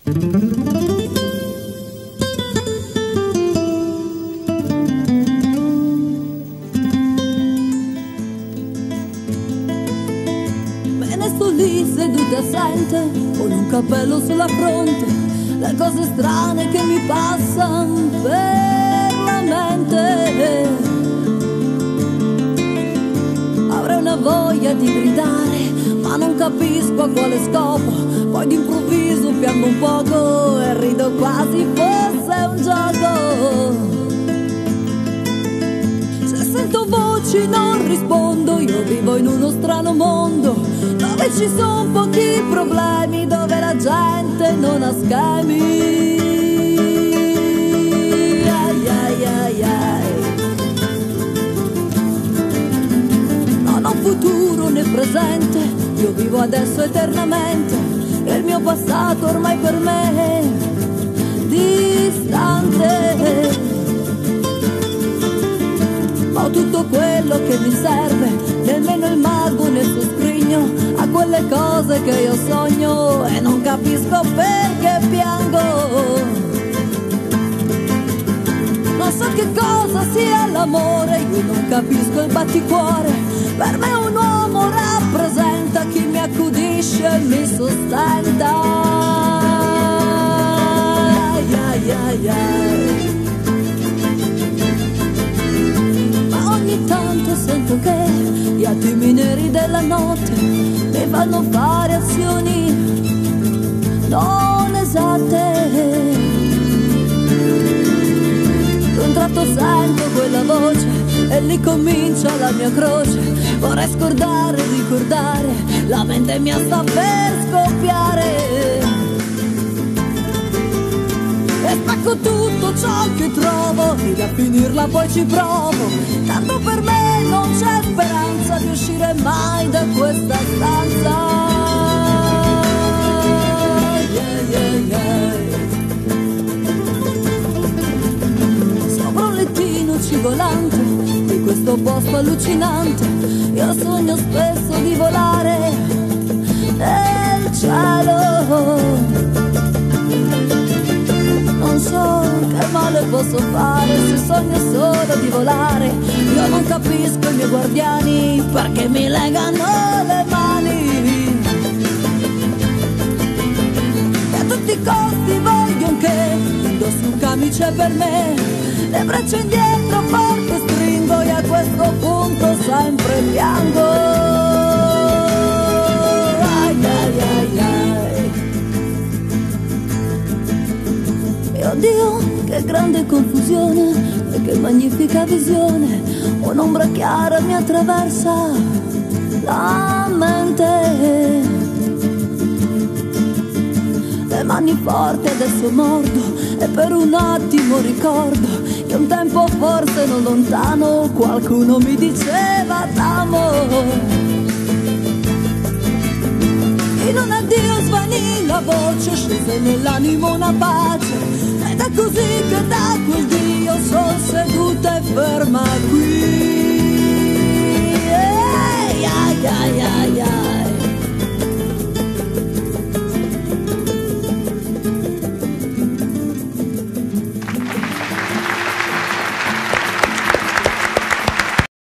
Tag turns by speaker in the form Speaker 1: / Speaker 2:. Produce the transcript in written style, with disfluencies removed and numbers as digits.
Speaker 1: Me ne sto lì seduta assente, con un cappello sulla fronte, le cose strane che mi passano per la mente. Avrei una voglia di gridare, ma non capisco a quale scopo. Poi d'improvviso piango un poco e rido quasi fosse un gioco. Se sento voci non rispondo, io vivo in uno strano mondo dove ci sono pochi problemi, dove la gente non ha schemi. Ai ai ai ai. Non ho futuro né presente, io vivo adesso eternamente. E il mio passato ormai per me è distante. Ho tutto quello che mi serve, nemmeno il mago nel suo scrigno a quelle cose che io sogno e non capisco perché piango. Non so che cosa sia l'amore, io non capisco il batticuore. Per me un uomo rappresenta chi mi accudisce e mi sostenta. Ai ai ai ai. Ma ogni tanto sento che gli attimi neri della notte mi fanno fare azioni non esatte. D'un tratto sento quella voce e lì comincia la mia croce. Vorrei scordare, ricordare, la mente mia sta per scoppiare. E spacco tutto ciò che trovo e a finirla poi ci provo. Tanto per me non c'è speranza di uscire mai da questa stanza. Yeah, yeah, yeah. Sopra un lettino civolante di questo posto allucinante, io sogno spesso di volare nel cielo. Non so che male posso fare se sogno solo di volare. Io non capisco i miei guardiani perché mi legano le mani. E a tutti i costi vogliono che indossi un camice per me. Le braccia indietro forte stringo e a questo punto sempre piango. Ai ai ai ai. E oddio, che grande confusione e che magnifica visione. Un'ombra chiara mi attraversa la mente. Le mani forti adesso mordo e per un attimo ricordo che un tempo forse non lontano qualcuno mi diceva t'amo. In un addio svanì la voce, scese nell'animo una pace. Ed è così che da quel Dio sono seduta e ferma qui.